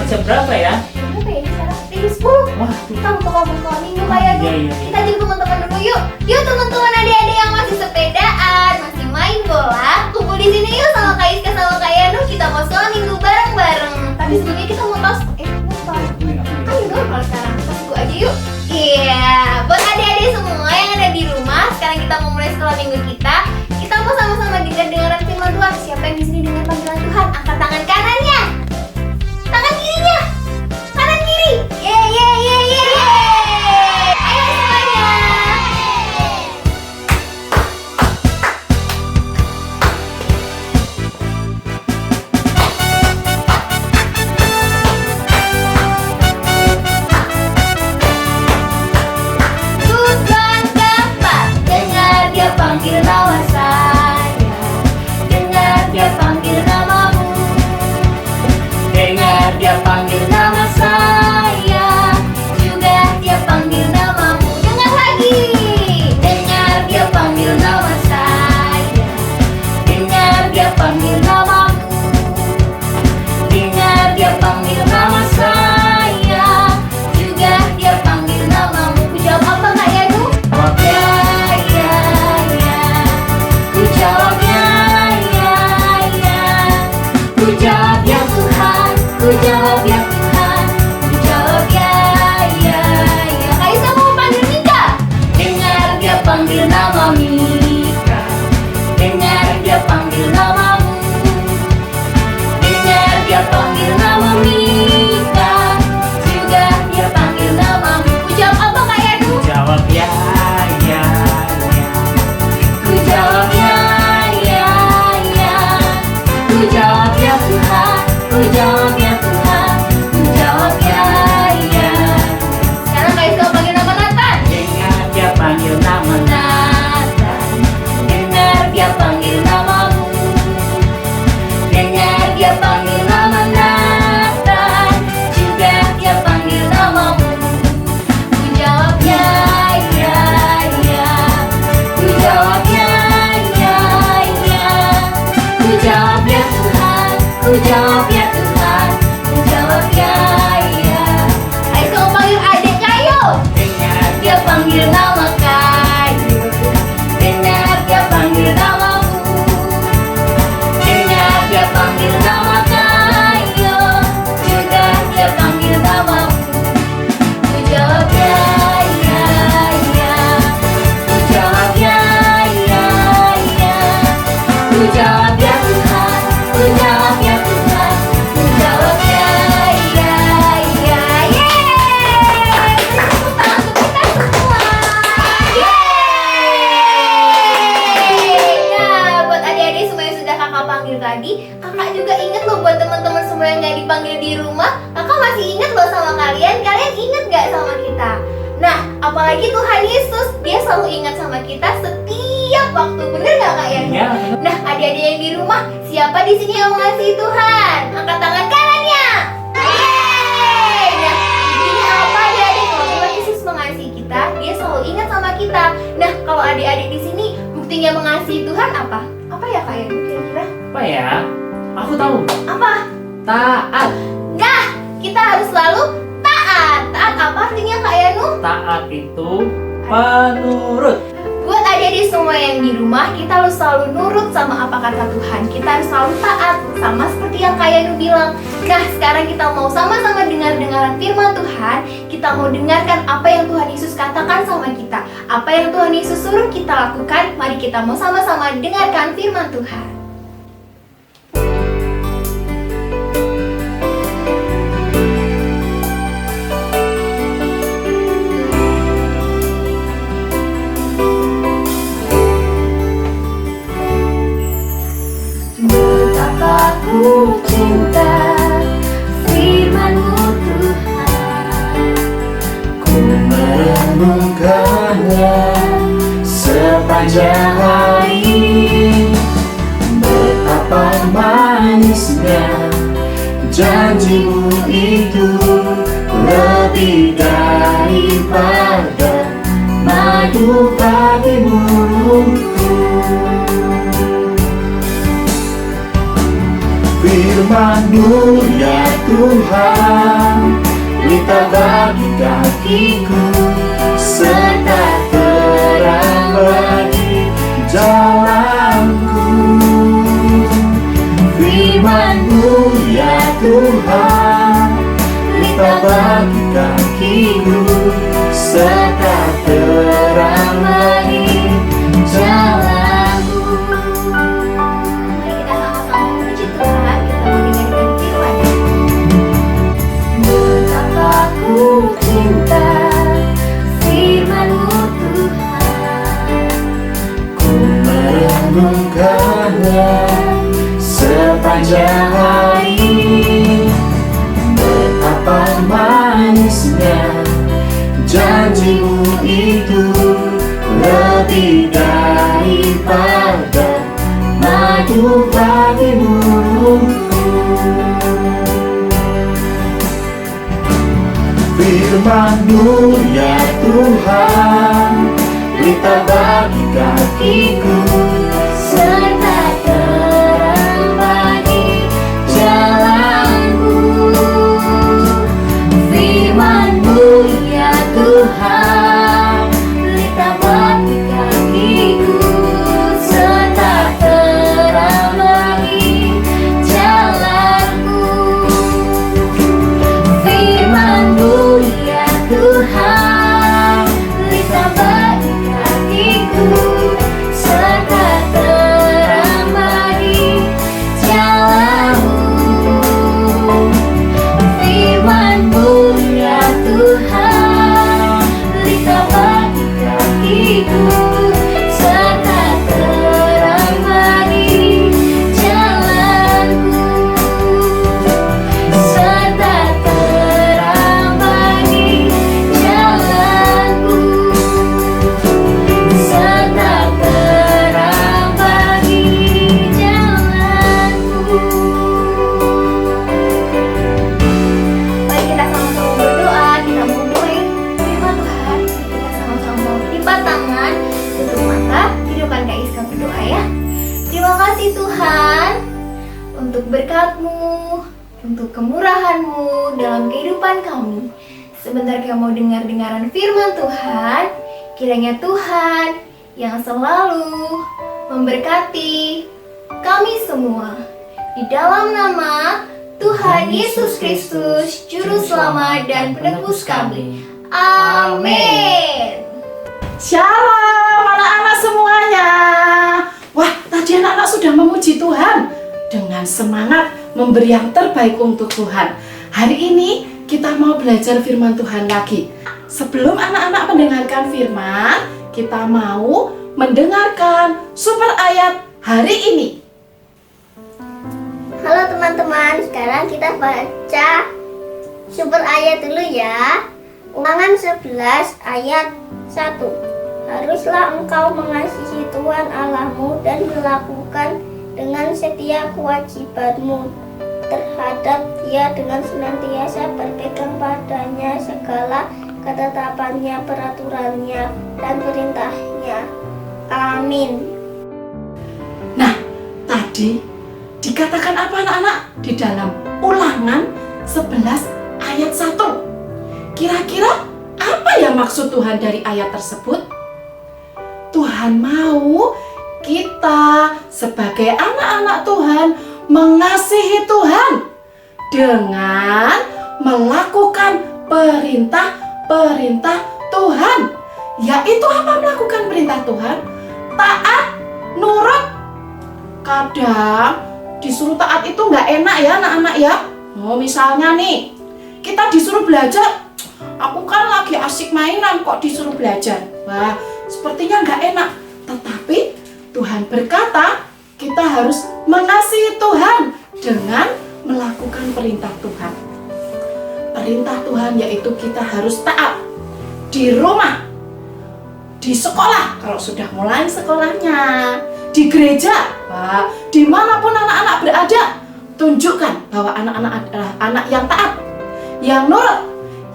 jam berapa ya? Berapa ya ini sekarang? Jam 10. Wah, Kita mau sekolah minggu kayak iya, iya. Kita jadi teman-teman dulu yuk. Yuk teman-teman adik-adik yang masih sepedaan, masih main bola, kumpul di sini yuk sama Kak Iska sama Kak Yanu. Kita mau sekolah minggu bareng-bareng. Tapi sebelumnya kita mau tos. Lupa. Ayo dong kalau sekarang tos gua aja yuk. Iya, buat adik-adik semua yang ada di rumah, sekarang kita mau mulai sekolah minggu kita. Kita mau sama-sama dengar-dengaran firman Tuhan. Siapa yang di sini dengar panggilan Tuhan? Angkat tangan kanannya. Tangan kirinya. Kanan kiri. Ye ye ye ye. Ayo semuanya. Tuhan dapat dengar dia panggil nama saya. Dengar dia panggil namamu. Dengar dia panggil nama Saya juga dia panggil namamu. Dengar lagi. Dengar dia panggil nama saya. Dengar dia panggil namamu. Dengar dia panggil nama saya. Juga dia panggil namamu. Ku jawab apa Kak Yanu? Ya, ya, ya. Ku jawab ya, ya, ya. Ku jawab ya Tuhan. Ku jawab ya Tuhan. Ku jawab ya, ya, ya. Kak Isa mau panggil Mika. Dengar dia panggil nama Mika. Dengar dia panggil namamu. Dengar dia panggil nama Mika. Juga dia panggil namamu. Ku jawab apa Kak Yanu? Jawab ya, ya, ya. Ku jawab ya, ya, ya. Ku jawab ya Tuhan. Ku jawab ya Tuhan. Ku jawab ya, ya. Sekarang Kak Iska panggil nama Nathan. Dengar dia panggil nama Nathan. Dengar dia panggil namamu. Dengar dia panggil nama Nathan. Juga dia panggil namamu. Ku jawab ya, ya, ya. Ku jawab ya, ya, ya. Ku jawab ya Tuhan. Ku jawab ya Tuhan. Ku jawab ya, ya. Ayo kamu panggil adik Kayu. Dengar Dia panggil nama Kayu. Dengar dia panggil namamu. Dengar dia panggil nama Kayu. Juga dia panggil namamu. Ku jawab ya, ya, ya. Ku jawab ya, ya, ya. Ku jawab ya Tuhan. Ku jawab ya Tuhan. Ku jawab ya, ya, ya. Yeay! Tepuk tangan untuk kita semua. Yeay! Nah, buat adik-adik semua yang sudah kakak panggil tadi, kakak juga inget loh buat teman-teman semua yang nggak dipanggil di rumah, kakak masih inget loh sama kalian. Kalian inget nggak sama kita? Nah, apalagi Tuhan Yesus, dia selalu ingat sama kita setiap waktu. Bener nggak Kak Yan? ya. Nah, adik-adik yang di rumah, siapa di sini yang mengasihi Tuhan? Angkat tangan kanannya. Yeay! Nah, ini apa adik-adik? Kalau Tuhan Yesus mengasihi kita, dia selalu ingat sama kita. Nah, kalau adik-adik di sini buktinya mengasihi Tuhan apa? Apa ya Kak Yan kira-kira? Apa ya? Aku tahu. Apa? Taat. Nah, kita harus selalu taat. Taat apa artinya Kak Yanu? Taat itu penurut. Buat adik-adik semua yang di rumah, kita harus selalu nurut sama apa kata Tuhan. Kita harus selalu taat, sama seperti yang Kak Yanu bilang. Nah, sekarang kita mau sama-sama dengar-dengaran firman Tuhan. Kita mau dengarkan apa yang Tuhan Yesus katakan sama kita. Apa yang Tuhan Yesus suruh kita lakukan. Mari kita mau sama-sama dengarkan firman Tuhan. Betapa ku cinta firman-Mu Tuhan. Ku merenungkannya sepanjang hari. Betapa manisnya janji-Mu itu, lebih daripada madu bagi mulutku. Firman-Mu ya Tuhan, pelita bagi kakiku, serta terang bagi jalanku. Firman-Mu ya Tuhan, pelita bagi kakiku, serta terang bagi jalanku. Mari kita sama-sama memuji Tuhan. Kita mau dengarkan firman-Nya. Betapa ku cinta firman-Mu Tuhan, Ku merenungkannya sepanjang hari. Betapa manisnya janji-Mu itu, lebih daripada madu bagi mulutku. Firman-Mu ya Tuhan, pelita bagi kakiku, serta terang bagi jalanku. Firman-Mu ya Tuhan, pelita bagi kakiku, serta terang bagi jalanku. Firman-Mu ya Tuhan, pelita bagi kakiku, serta terang bagi jalanku. Firman-Mu ya Tuhan, pelita bagi kakiku, serta terang bagi jalanku, serta terang bagi jalanku, serta terang bagi jalanku. Mari kita sama-sama berdoa. Kita mau mulai firman Tuhan. Kita sama-sama mau lipat tangan, tutup mata, hidupkan Kak berdoa ya. Terima kasih Tuhan untuk berkat-Mu, untuk kemurahan-Mu dalam kehidupan kami. Sebentar kita mau dengar-dengaran firman Tuhan. Kiranya Tuhan yang selalu memberkati kami semua. Di dalam nama Tuhan Yesus Kristus, Juru Selamat dan Penebus kami. Amin. Shalom anak-anak semuanya. Wah, tadi anak-anak sudah memuji Tuhan dengan semangat memberi yang terbaik untuk Tuhan. Hari ini kita mau belajar firman Tuhan lagi. Sebelum anak-anak mendengarkan firman, kita mau mendengarkan super ayat hari ini. Halo teman-teman, sekarang kita baca super ayat dulu ya. Ulangan 11 ayat 1. Haruslah engkau mengasihi Tuhan Allahmu dan melakukan dengan setia kewajibanmu terhadap Dia dengan senantiasa berpegang padanya segala ketetapannya, peraturannya, dan perintahnya. Amin. Nah, tadi dikatakan apa anak-anak? Di dalam Ulangan 11 ayat 1. Kira-kira apa yang maksud Tuhan dari ayat tersebut? Tuhan mau kita sebagai anak-anak Tuhan mengasihi Tuhan dengan melakukan perintah-perintah Tuhan. Yaitu apa melakukan perintah Tuhan? Taat, nurut. Kadang disuruh taat itu nggak enak ya anak-anak ya. Oh, misalnya nih, kita disuruh belajar. Aku kan lagi asik mainan kok disuruh belajar. Wah, sepertinya nggak enak. Tetapi Tuhan berkata kita harus mengasihi Tuhan dengan melakukan perintah Tuhan. Perintah Tuhan yaitu kita harus taat di rumah, di sekolah kalau sudah mulai sekolahnya, di gereja, wah, dimanapun anak-anak berada, tunjukkan bahwa anak-anak adalah anak yang taat, yang nurut,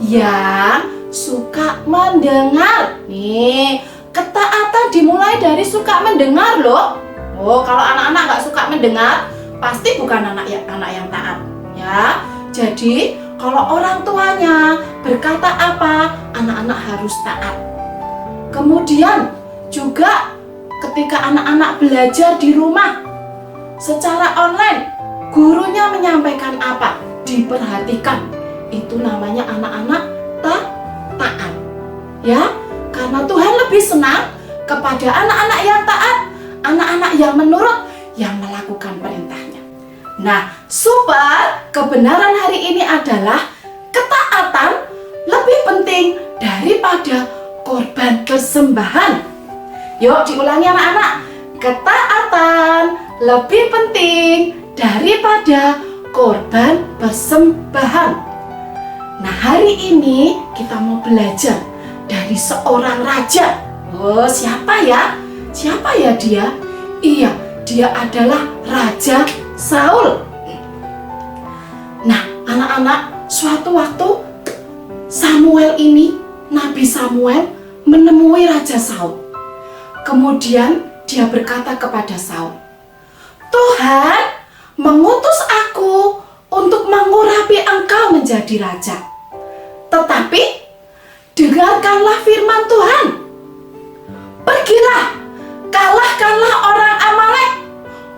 yang suka mendengar. Nih, ketaatan dimulai dari suka mendengar loh. Oh, kalau anak-anak nggak suka mendengar, pasti bukan anak yang taat. Ya, jadi kalau orang tuanya berkata apa, anak-anak harus taat. Kemudian juga ketika anak-anak belajar di rumah secara online, gurunya menyampaikan apa, diperhatikan. Itu namanya anak-anak taat. Ya, karena Tuhan lebih senang kepada anak-anak yang taat, anak-anak yang menurut, yang melakukan perintahnya. Nah, super kebenaran hari ini adalah ketaatan lebih penting daripada korban persembahan. Yuk diulangi anak-anak. Ketaatan lebih penting daripada korban persembahan. Nah, hari ini kita mau belajar dari seorang raja. Oh, siapa ya? Siapa ya dia? Iya, dia adalah Raja Saul. Nah, anak-anak, suatu waktu Samuel ini, Nabi Samuel menemui Raja Saul. Kemudian dia berkata kepada Saul, Tuhan mengutus aku untuk mengurapi engkau menjadi raja. Tetapi dengarkanlah firman Tuhan. Pergilah, kalahkanlah orang Amalek,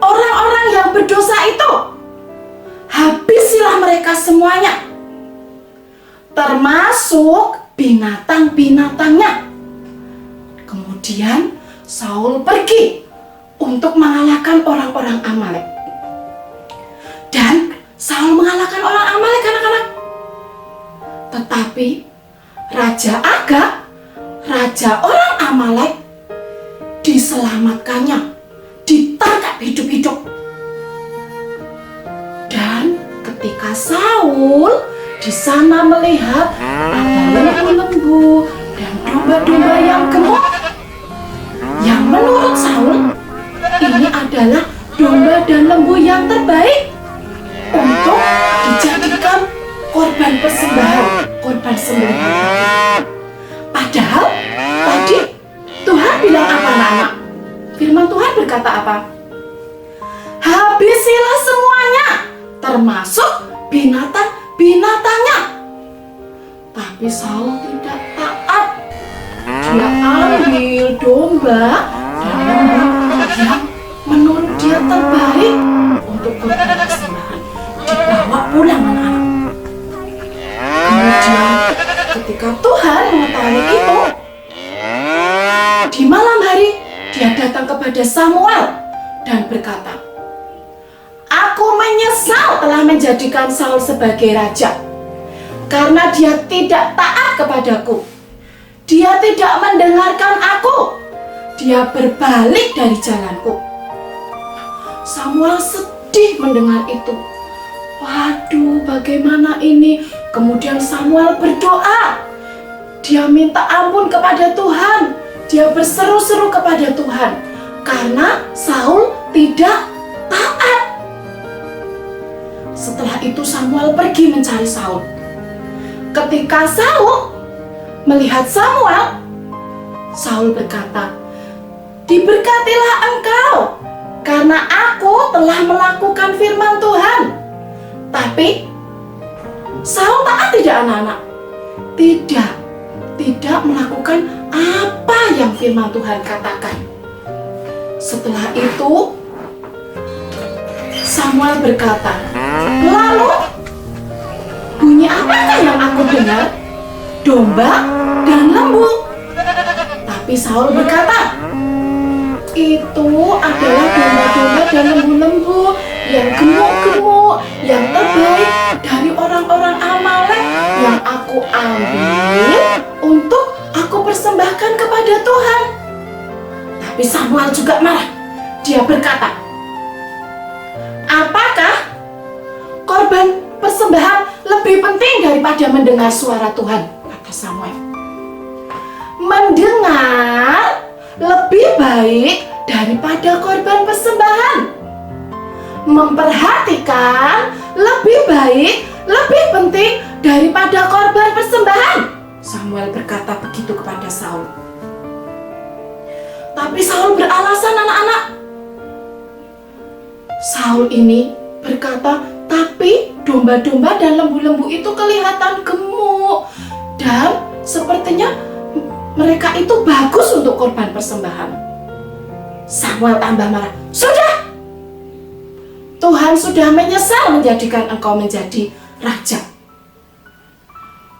orang-orang yang berdosa itu. Habisilah mereka semuanya, termasuk binatang-binatangnya. Kemudian Saul pergi untuk mengalahkan orang-orang Amalek. Dan Saul mengalahkan orang Amalek, anak-anak. Tetapi Raja Agag, raja orang Amalek, diselamatkannya, ditangkap hidup-hidup. Dan ketika Saul di sana melihat ada lembu-lembu dan domba-domba yang gemuk, yang menurut Saul ini adalah domba dan lembu yang terbaik untuk dijadikan korban persembahan, korban sembelihan. Padahal tadi Tuhan bilang apa, anak-anak? Firman Tuhan berkata apa? Habisilah semuanya, termasuk binatang-binatangnya. Tapi Saul tidak taat. Dia ambil domba dan lembu yang menurut dia terbaik untuk korban persembahan, dibawa pulang, anak-anak. Kemudian ketika Tuhan mengetahui itu, di malam hari dia datang kepada Samuel dan berkata, Aku menyesal telah menjadikan Saul sebagai raja, karena dia tidak taat kepadaku. Dia tidak mendengarkan aku. Dia berbalik dari jalanku. Samuel sedih mendengar itu. Waduh, bagaimana ini? Kemudian Samuel berdoa. Dia minta ampun kepada Tuhan. Dia berseru-seru kepada Tuhan karena Saul tidak taat. Setelah itu Samuel pergi mencari Saul. Ketika Saul melihat Samuel, Saul berkata, Diberkatilah engkau, karena aku telah melakukan firman Tuhan. Tapi Saul taat tidak, anak-anak? Tidak melakukan apa yang firman Tuhan katakan. Setelah itu Samuel berkata, Lalu bunyi apakah yang aku dengar? Domba dan lembu. Tapi Saul berkata, Itu adalah domba-domba dan lembu-lembu yang gemuk-gemuk, yang terbaik dari orang-orang Amalek yang aku ambil untuk aku persembahkan kepada Tuhan. Tapi Samuel juga marah. Dia berkata, Apakah korban persembahan lebih penting daripada mendengar suara Tuhan? Kata Samuel. Mendengar lebih baik daripada korban persembahan. Memperhatikan lebih baik, lebih penting daripada korban persembahan. Samuel berkata begitu kepada Saul. Tapi Saul beralasan, anak-anak. Saul ini berkata, tapi domba-domba dan lembu-lembu itu kelihatan gemuk dan sepertinya mereka itu bagus untuk korban persembahan. Samuel tambah marah. Sudah! Tuhan sudah menyesal menjadikan engkau menjadi raja.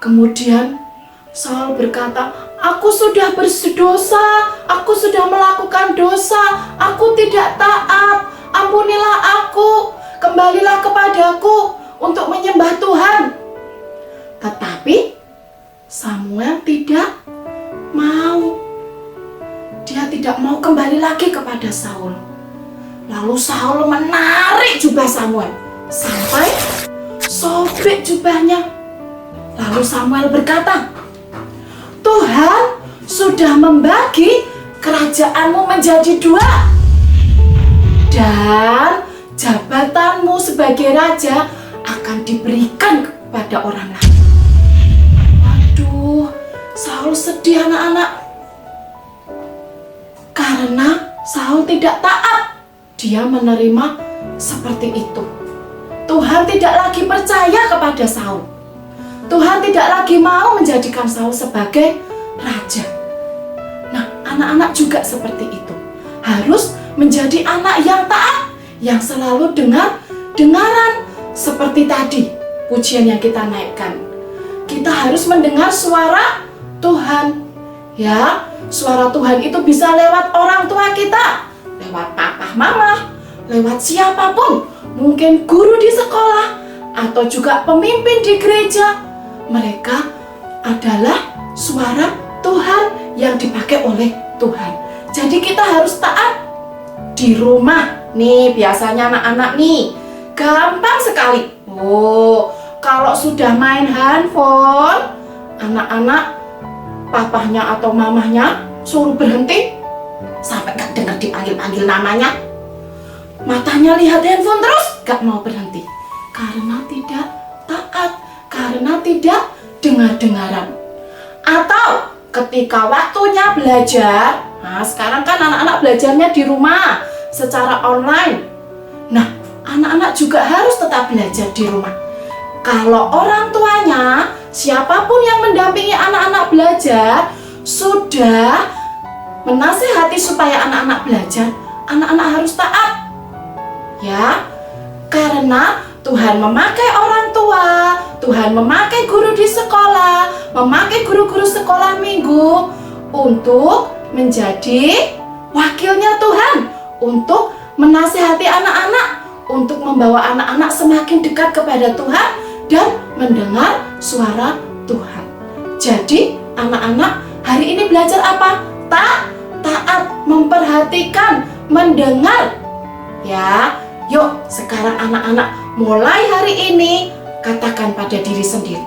Kemudian Saul berkata, aku sudah berdosa, aku sudah melakukan dosa, aku tidak taat, ampunilah aku, kembalilah kepadaku untuk menyembah Tuhan. Tetapi Samuel tidak mau. Dia tidak mau kembali lagi kepada Saul. Lalu Saul menarik jubah Samuel sampai sobek jubahnya. Lalu Samuel berkata, Tuhan sudah membagi kerajaanmu menjadi 2 dan jabatanmu sebagai raja akan diberikan kepada orang lain. Waduh, Saul sedih anak-anak. Karena Saul tidak taat, dia menerima seperti itu. Tuhan tidak lagi percaya kepada Saul. Tuhan tidak lagi mau menjadikan Saul sebagai raja. Nah, anak-anak juga seperti itu. Harus menjadi anak yang taat, yang selalu dengaran seperti tadi pujian yang kita naikkan. Kita harus mendengar suara Tuhan. Ya, suara Tuhan itu bisa lewat orang tua kita, lewat papa, mama, lewat siapapun, mungkin guru di sekolah atau juga pemimpin di gereja. Mereka adalah suara Tuhan yang dipakai oleh Tuhan. Jadi kita harus taat di rumah. Nih, biasanya anak-anak nih gampang sekali. Oh, kalau sudah main handphone, anak-anak papahnya atau mamahnya suruh berhenti sampai gak dengar dipanggil-panggil namanya. Matanya lihat handphone terus, gak mau berhenti. Karena tidak taat, karena tidak dengar-dengaran. Atau ketika waktunya belajar, nah sekarang kan anak-anak belajarnya di rumah secara online. Nah, anak-anak juga harus tetap belajar di rumah. Kalau orang tuanya, siapapun yang mendampingi anak-anak belajar, sudah menasihati supaya anak-anak belajar, anak-anak harus taat. Ya, karena Tuhan memakai orang tua, Tuhan memakai guru di sekolah, memakai guru-guru sekolah minggu untuk menjadi wakilnya Tuhan, untuk menasihati anak-anak, untuk membawa anak-anak semakin dekat kepada Tuhan dan mendengar suara Tuhan. Jadi anak-anak hari ini belajar apa? Taat, memperhatikan, mendengar. Ya, yuk sekarang anak-anak mulai hari ini katakan pada diri sendiri,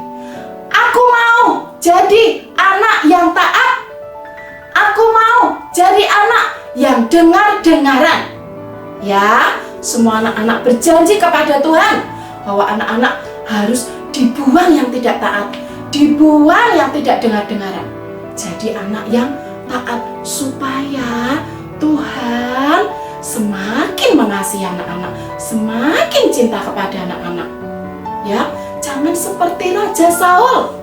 aku mau jadi anak yang taat. Aku mau jadi anak yang dengar-dengaran. Ya, semua anak-anak berjanji kepada Tuhan bahwa anak-anak harus dibuang yang tidak taat, dibuang yang tidak dengar-dengaran. Jadi anak yang taat supaya Tuhan semakin mengasihi anak-anak, semakin cinta kepada anak-anak. Ya, jangan seperti Raja Saul.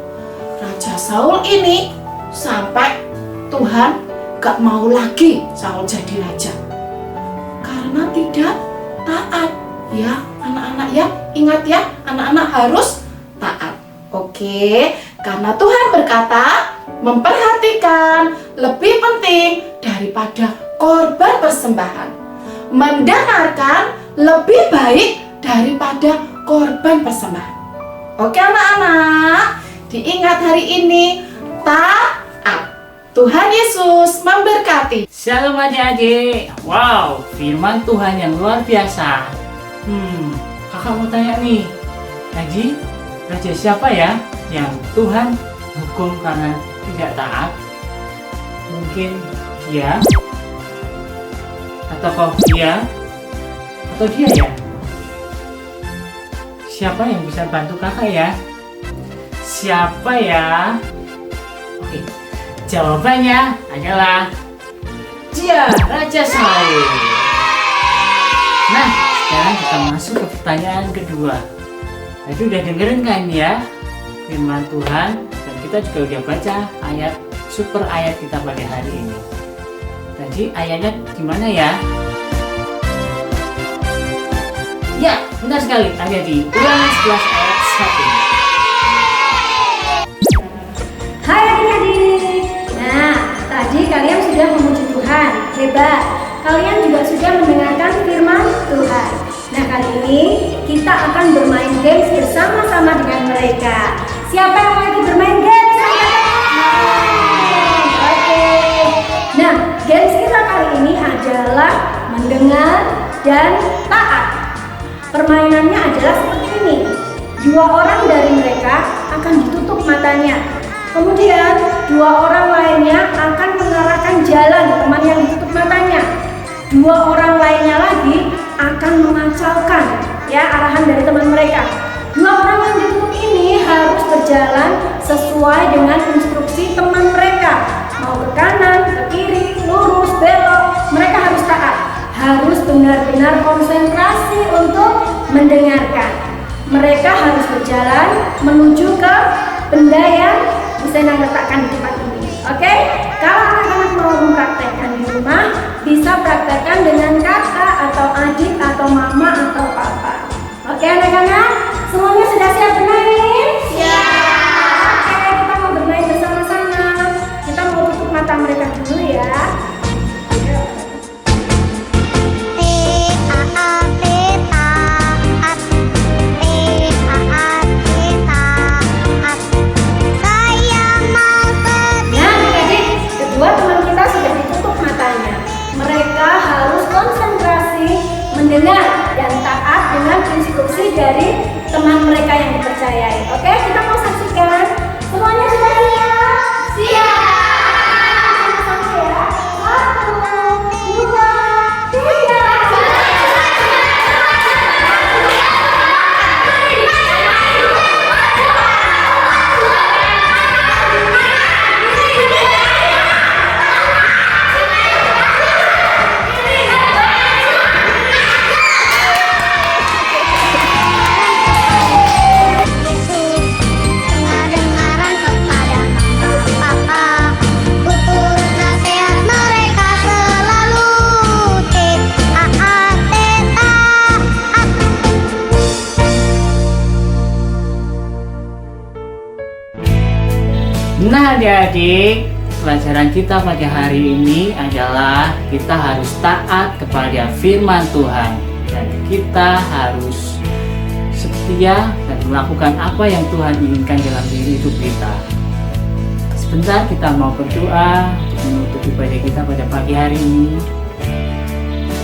Raja Saul ini sampai Tuhan gak mau lagi Saul jadi raja karena tidak taat. Ya, anak-anak ya, ingat ya, anak-anak harus taat. Oke, karena Tuhan berkata memperhatikan lebih penting daripada korban persembahan. Mendengarkan lebih baik daripada korban persembahan. Oke anak-anak, diingat hari ini taat. Tuhan Yesus memberkati. Shalom adik-adik. Wow, firman Tuhan yang luar biasa. Kakak mau tanya nih, Haji, raja siapa ya yang Tuhan hukum karena tidak taat? Mungkin dia, atau dia, atau dia ya? Siapa yang bisa bantu kakak ya? Siapa ya? Oke, jawabannya adalah dia, Raja Saul. Nah, sekarang kita masuk ke pertanyaan kedua. Tadi udah dengerin kan ya firman Tuhan, dan kita juga udah baca ayat super ayat kita pada hari ini. Tadi ayatnya gimana ya? Ya, benar sekali, ada di Ulangan 11 ayat 1. Hai adik-adik. Nah, tadi kalian sudah memuji Tuhan. Hebat. Kalian juga sudah mendengarkan firman Tuhan. Nah, kali ini kita akan bermain games bersama-sama dengan mereka. Siapa yang mau ikut bermain games? Oke. Nah, games kita kali ini adalah mendengar dan taat. Permainannya adalah seperti ini. 2 orang dari mereka akan ditutup matanya. Kemudian 2 orang lainnya akan mengarahkan jalan teman yang ditutup matanya. 2 orang lainnya lagi akan mengacaukan ya arahan dari teman mereka. 2 orang yang ditutup ini harus berjalan sesuai dengan instruksi teman mereka. Mau ke kanan, ke kiri, lurus, belok, mereka harus taat. Harus benar-benar konsentrasi untuk mendengarkan. Mereka harus berjalan menuju ke benda yang bisa letakkan di tempat ini. Oke? Kalau anak-anak mau mempraktekkan di rumah, bisa praktekkan dengan kakak atau adik atau mama atau papa. Oke anak-anak? Semuanya sudah siap bermain? Siap. Oke, kita mau bermain bersama-sama. Kita mau tutup mata mereka dulu ya. Mendengar dan taat dengan instruksi dari teman mereka yang dipercayai. Oke, kita mau saksikan. Semuanya sudah siap? Siap. Sama-sama ya. 1, 2, 3. Nah adik-adik, pelajaran kita pada hari ini adalah kita harus taat kepada firman Tuhan, dan kita harus setia dan melakukan apa yang Tuhan inginkan dalam diri hidup kita. Sebentar kita mau berdoa untuk menutup ibadah kita pada pagi hari ini.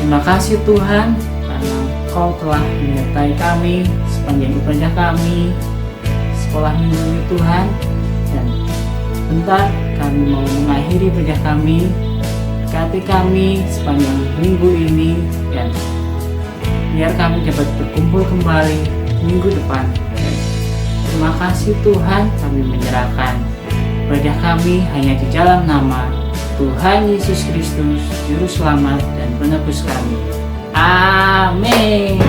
Terima kasih Tuhan karena Engkau telah menyertai kami sepanjang ibadah kami, sekolah minggu ini Tuhan. Dan bentar kami mau mengakhiri ibadah kami. Berkati kami sepanjang minggu ini, dan biar kami dapat berkumpul kembali minggu depan. Dan terima kasih Tuhan, kami menyerahkan ibadah kami hanya di dalam nama Tuhan Yesus Kristus, Juru Selamat dan Penebus kami. Amin.